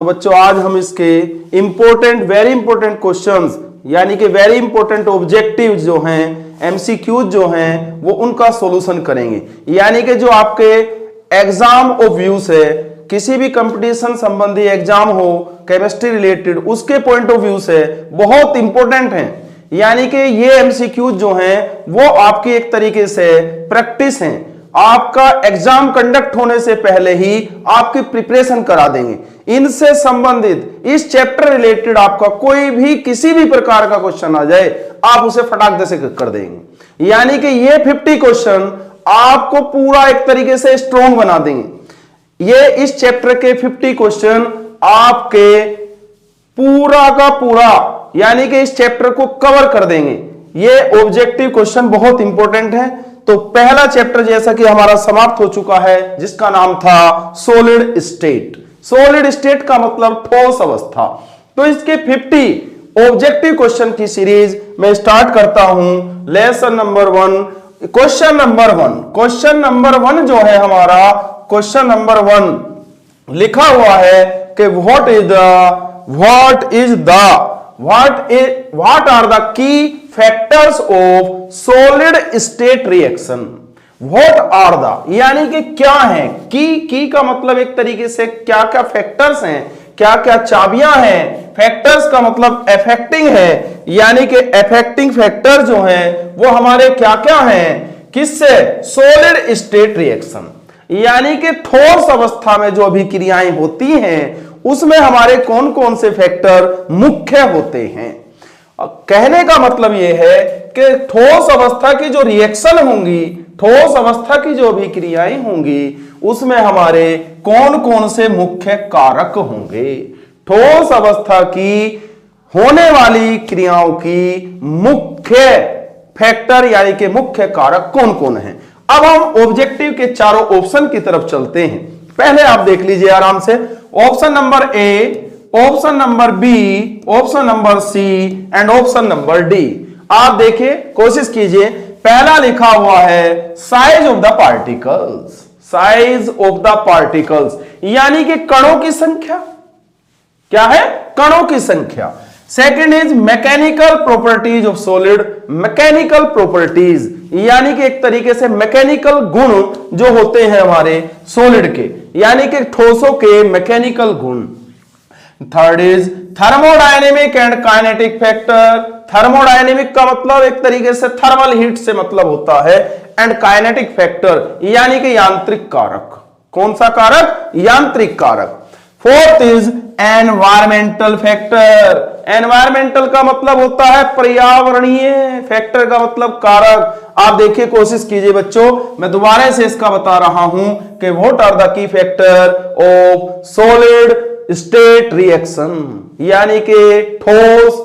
बच्चों आज हम इसके वेरी इंपॉर्टेंट क्वेश्चंस यानी कि वेरी इंपॉर्टेंट ऑब्जेक्टिव जो हैं, एमसीक्यूज जो हैं, वो उनका सॉल्यूशन करेंगे। यानी कि जो आपके एग्जाम ऑफ व्यूज है, किसी भी कंपटीशन संबंधी एग्जाम हो केमिस्ट्री रिलेटेड, उसके पॉइंट ऑफ व्यू से बहुत इंपॉर्टेंट है। यानी कि ये एमसीक्यूज जो हैं वो आपकी एक तरीके से प्रैक्टिस है, आपका एग्जाम कंडक्ट होने से पहले ही आपकी प्रिपरेशन करा देंगे। इनसे संबंधित इस चैप्टर रिलेटेड आपका कोई भी किसी भी प्रकार का क्वेश्चन आ जाए, आप उसे फटाक से कर देंगे। यानी कि ये 50 क्वेश्चन आपको पूरा एक तरीके से स्ट्रॉन्ग बना देंगे। ये इस चैप्टर के 50 क्वेश्चन आपके पूरा का पूरा यानी कि इस चैप्टर को कवर कर देंगे। ये ऑब्जेक्टिव क्वेश्चन बहुत इंपॉर्टेंट है। तो पहला चैप्टर जैसा कि हमारा समाप्त हो चुका है, जिसका नाम था सॉलिड स्टेट। सॉलिड स्टेट का मतलब ठोस अवस्था। तो इसके 50 ऑब्जेक्टिव क्वेश्चन की सीरीज मैं स्टार्ट करता हूं। Lesson number 1, question number 1। Question number 1 जो है हमारा, क्वेश्चन नंबर 1 लिखा हुआ है कि what are the key factors of solid state reaction. What are the यानी कि क्या है, की का मतलब एक तरीके से क्या क्या फैक्टर्स हैं, क्या क्या चाबियां हैं। फैक्टर्स का मतलब अफेक्टिंग है, यानी कि अफेक्टिंग फैक्टर जो हैं वो हमारे क्या क्या हैं, किससे, सॉलिड स्टेट रिएक्शन। यानी कि ठोस अवस्था में जो अभिक्रियाएं होती हैं उसमें हमारे कौन कौन से फैक्टर मुख्य होते हैं। कहने का मतलब यह है कि ठोस अवस्था की जो रिएक्शन होंगी, ठोस अवस्था की जो अभिक्रियाएं होंगी, उसमें हमारे कौन कौन से मुख्य कारक होंगे। ठोस अवस्था की होने वाली क्रियाओं की मुख्य फैक्टर यानी कि मुख्य कारक कौन कौन है। अब हम ऑब्जेक्टिव के चारों ऑप्शन की तरफ चलते हैं। पहले आप देख लीजिए आराम से, option number A, option number B, option number C and option number D. आप देखिए, कोशिश कीजिए। पहला लिखा हुआ है size of the particles. Size of the particles यानी कि कणों की संख्या। क्या है, कणों की संख्या। Second is mechanical properties of solid. Mechanical properties यानी कि एक तरीके से मैकेनिकल गुण जो होते हैं हमारे सॉलिड के, यानी कि ठोसों के मैकेनिकल गुण। Third is thermodynamic and kinetic factor. Thermodynamic का मतलब एक तरीके से थर्मल हीट से मतलब होता है, एंड काइनेटिक फैक्टर यानी कि यांत्रिक कारक। कौन सा कारक, यांत्रिक कारक। Fourth is environmental factor. Environmental का मतलब होता है पर्यावरणीय, फैक्टर का मतलब कारक। आप देखिए, कोशिश कीजिए बच्चों, मैं दोबारा से इसका बता रहा हूं कि what are the key factor of solid state reaction. यानी कि ठोस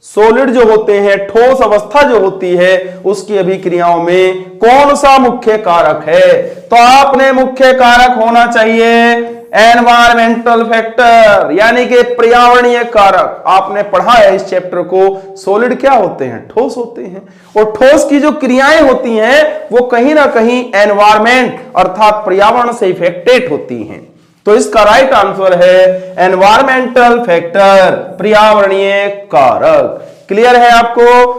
सॉलिड जो होते हैं, ठोस अवस्था जो होती है, उसकी अभिक्रियाओं में कौन सा मुख्य कारक है। तो आपने मुख्य कारक होना चाहिए एनवायरमेंटल फैक्टर यानी कि पर्यावरणीय कारक। आपने पढ़ा है इस चैप्टर को, सॉलिड क्या होते हैं, ठोस होते हैं, और ठोस की जो क्रियाएं होती हैं वो कहीं ना कहीं एनवायरमेंट अर्थात पर्यावरण से इफेक्टेड होती हैं। तो इसका राइट आंसर है एनवायरमेंटल फैक्टर, पर्यावरणीय कारक। क्लियर है आपको,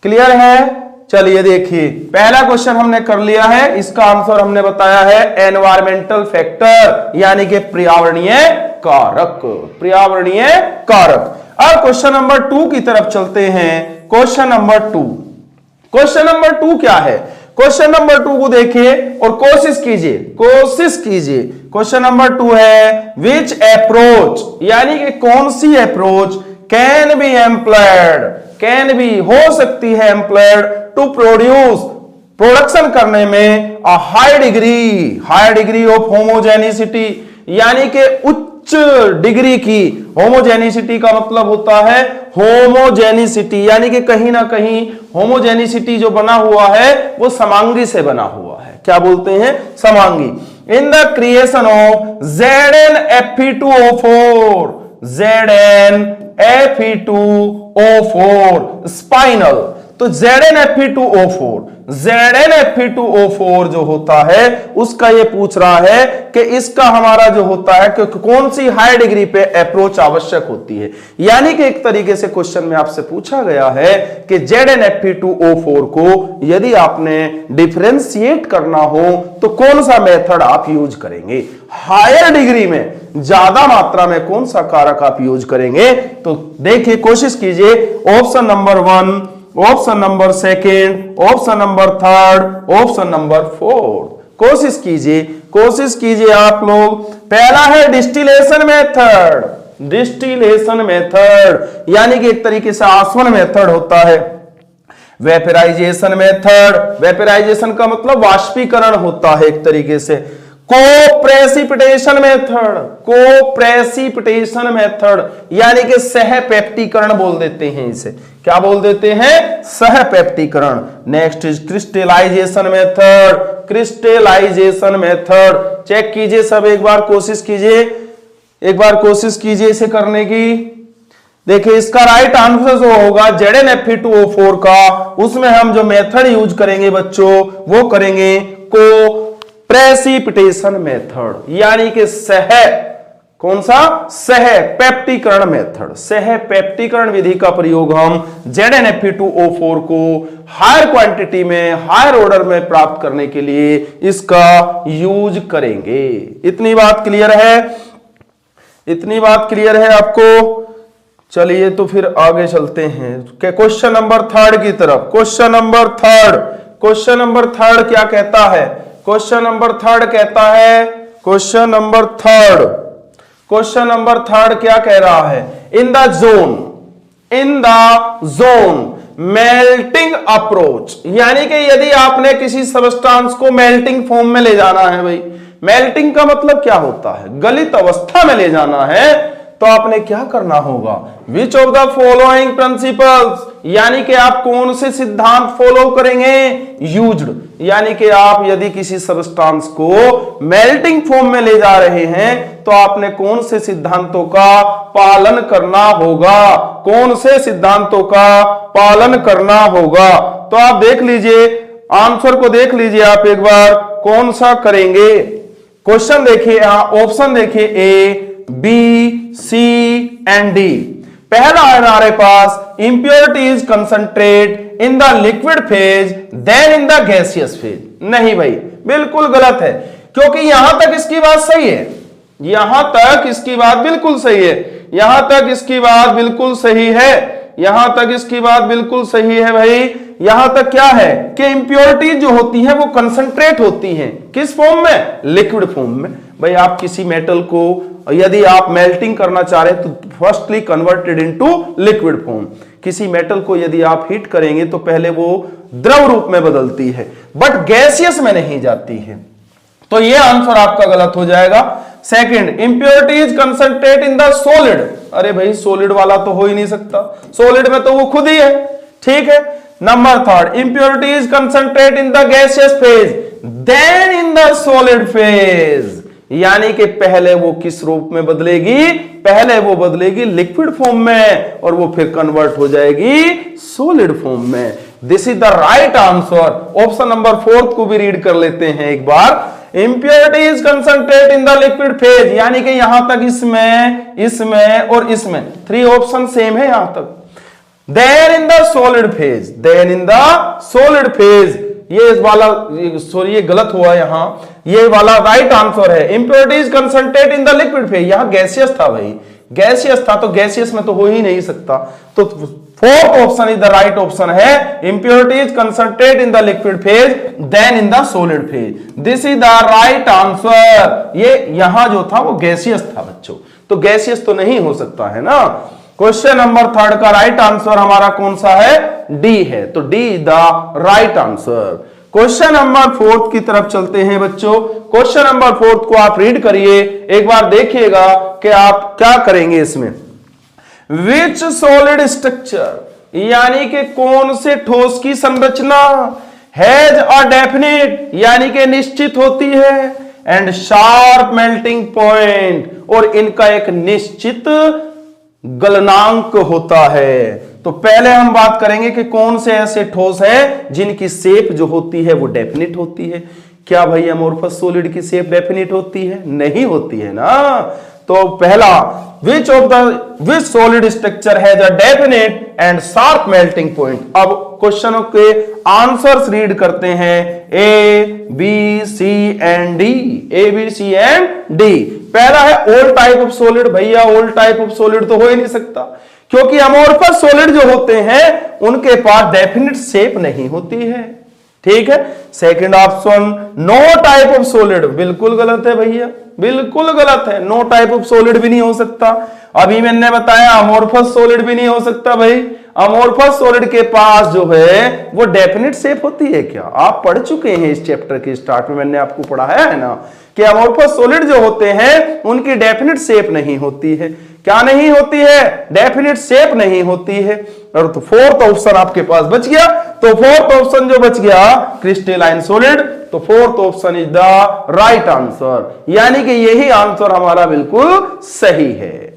क्लियर है। चलिए देखिए, पहला क्वेश्चन हमने कर लिया है, इसका आंसर हमने बताया है एनवायरमेंटल फैक्टर यानी कि पर्यावरणीय कारक, पर्यावरणीय कारक। अब क्वेश्चन नंबर 2 की तरफ चलते हैं। क्वेश्चन नंबर 2, क्वेश्चन नंबर 2 क्या है, क्वेश्चन नंबर 2 को देखिए और कोशिश कीजिए, कोशिश कीजिए। क्वेश्चन नंबर 2 है विच अप्रोच यानी कि कौन सी approach can be employed, can be हो सकती है एम्प्लॉयड टू प्रोड्यूस, प्रोडक्शन करने में a high degree of homogeneity यानी कि उच्च डिग्री की। होमोजेनिसिटी का मतलब होता है होमोजेनिसिटी यानी कि कहीं ना कहीं होमोजेनिसिटी जो बना हुआ है वो समांगी से बना हुआ है। क्या बोलते हैं, समांगी। In the creation of ZnFe2O4 spinal. तो ZnFe2O4, ZnFe2O4 जो होता है उसका ये पूछ रहा है कि इसका हमारा जो होता है कि कौन सी हाई डिग्री पे अप्रोच आवश्यक होती है। यानी कि एक तरीके से क्वेश्चन में आपसे पूछा गया है कि ZnFe2O4 को यदि आपने डिफरेंशिएट करना हो तो कौन सा मेथड आप यूज करेंगे, हायर डिग्री में ज्यादा मात्रा में कौन सा कारक आप यूज करेंगे। तो देखिए, कोशिश कीजिए, option number 1, option number 2, option number 3, option number 4, कोशिश कीजिए आप लोग। पहला है डिस्टिलेशन मेथड, डिस्टिलेशन मेथड यानी कि एक तरीके से आसवन मेथड होता है। वेपराइजेशन मेथड, वेपराइजेशन का मतलब वाष्पीकरण होता है एक तरीके से। कोप्रेसिपिटेशन मेथड, कोप्रेसिपिटेशन मेथड यानी कि सहपेप्टीकरण बोल देते हैं इसे, क्या बोल देते हैं, सहपेप्टीकरण। Next is crystallization method, crystallization method. Check कीजिए सब, एक बार कोशिश कीजिए इसे करने की। देखिए इसका राइट आंसर जो होगा ZnFe2O4 का, उसमें हम जो मेथड यूज करेंगे बच्चों वो करेंगे प्रेसिपिटेशन मेथड यानी कि कौन सा, सहपेप्टीकरण मेथड। सहपेप्टीकरण विधि का प्रयोग हम ZnFe2O4 को हायर क्वांटिटी में, हायर ऑर्डर में प्राप्त करने के लिए इसका यूज करेंगे। इतनी बात क्लियर है, इतनी बात क्लियर है आपको। चलिए तो फिर आगे चलते हैं क्वेश्चन नंबर 3 की तरफ। क्वेश्चन नंबर 3 क्या कहता है, क्वेश्चन नंबर 3 कहता है, क्वेश्चन नंबर 3 क्या कह रहा है, in the zone melting approach, यानी कि यदि आपने किसी सबस्टांस को मेल्टिंग फॉर्म में ले जाना है, भाई मेल्टिंग का मतलब क्या होता है, गलित अवस्था में ले जाना है, तो आपने क्या करना होगा, which of the following principles, यानी कि आप कौन से सिद्धांत फॉलो करेंगे, यूज्ड, यानी कि आप यदि किसी सबस्टांस को मेल्टिंग फॉर्म में ले जा रहे हैं तो आपने कौन से सिद्धांतों का पालन करना होगा, कौन से सिद्धांतों का पालन करना होगा। तो आप देख लीजिए, आंसर को देख लीजिए आप एक बार, कौन सा करेंगे। क्वेश्चन देखिए, यहां ऑप्शन देखिए, A, B, C and D. पहला है हमारे पास impurities concentrate in the liquid phase then in the gaseous phase. नहीं भाई, बिल्कुल गलत है, क्योंकि यहां तक इसकी बात सही है, यहां तक इसकी बात बिल्कुल सही है, यहां तक इसकी बात बिल्कुल सही है, यहां तक इसकी बात बिल्कुल सही है भाई। यहां तक क्या है कि इंप्योरिटीज जो होती हैं वो कंसंट्रेट होती हैं, किस फॉर्म में, लिक्विड फॉर्म में। भाई आप किसी मेटल को यदि आप मेल्टिंग करना चाह रहे हैं तो firstly converted into liquid form. किसी मेटल को यदि आप हीट करेंगे तो पहले वो द्रव रूप में बदलती है, बट गैसियस में नहीं जाती है। तो ये आंसर आपका गलत हो जाएगा। Second, impurities concentrate in the solid. अरे भाई सॉलिड वाला तो हो ही नहीं सकता, सॉलिड में तो वो खुद ही है, ठीक है। Number 3, impurities concentrate in the gaseous phase then in the solid phase, यानी कि पहले वो किस रूप में बदलेगी, पहले वो बदलेगी लिक्विड फॉर्म में और वो फिर कन्वर्ट हो जाएगी सॉलिड फॉर्म में। This is the right answer. Option number 4 को भी रीड कर लेते हैं एक बार। Impurities concentrate in the liquid phase, यानी कि यहां तक इसमें, इसमें और इसमें 3 ऑप्शन सेम है यहां तक। Then in the solid phase, then in the solid phase, ये इस वाला, सॉरी ये गलत हुआ यहां, ये वाला राइट आंसर है। Impurities concentrate in the liquid phase, यहां गैसियस था भाई, गैसियस था, तो गैसियस में तो हो ही नहीं सकता। तो 4th option is the right option है, impurities concentrate in the liquid phase then in the solid phase. This is the right answer. ये यहां जो था वो गैसियस था बच्चों, तो गैसियस तो नहीं हो सकता है ना। क्वेश्चन नंबर 3 का राइट आंसर हमारा कौन सा है, डी है, तो D is the right answer. Question number 4 की तरफ चलते हैं बच्चों। क्वेश्चन नंबर 4 को आप रीड करिए, एक बार देखिएगा कि आप क्या करेंगे इसमें। विच सॉलिड स्ट्रक्चर, यानी कि कौन से ठोस की संरचना हैज अ डेफिनेट, यानी कि निश्चित होती है, एंड शार्प मेल्टिंग पॉइंट, और इनका एक निश्चित गलनांक होता है। तो पहले हम बात करेंगे कि कौन से ऐसे ठोस है जिनकी शेप जो होती है वो डेफिनिट होती है। क्या भाई अमोर्फस सॉलिड की शेप डेफिनिट होती है? नहीं होती है ना। तो पहला, which solid structure has a definite and sharp melting point. अब क्वेश्चनों के आंसर्स रीड करते हैं, A B C and D. A B C and D. पहला है ऑल टाइप ऑफ सॉलिड। भैया ऑल टाइप ऑफ सॉलिड तो हो ही नहीं सकता, क्योंकि अमोर्फस सॉलिड जो होते हैं उनके पास डेफिनिट शेप नहीं होती है। ठीक है। Second option, no type of solid, बिल्कुल गलत है भैया, बिल्कुल गलत है। नो टाइप ऑफ सॉलिड भी नहीं हो सकता। अभी मैंने बताया अमोर्फस सॉलिड भी नहीं हो सकता भाई। अमोर्फस सॉलिड के पास जो है वो डेफिनिट शेप होती है क्या? आप पढ़ चुके हैं इस चैप्टर के स्टार्ट में, मैंने आपको पढ़ाया है ना कि अमोर्फस सॉलिड जो होते हैं उनकी डेफिनिट शेप नहीं होती है। क्या नहीं होती है? डेफिनिट शेप नहीं होती है। और तो फोर्थ ऑप्शन आपके पास बच गया। तो फोर्थ ऑप्शन जो बच गया क्रिस्टलाइन सॉलिड, तो fourth option is the right answer, यानी कि यही आंसर हमारा बिल्कुल सही है।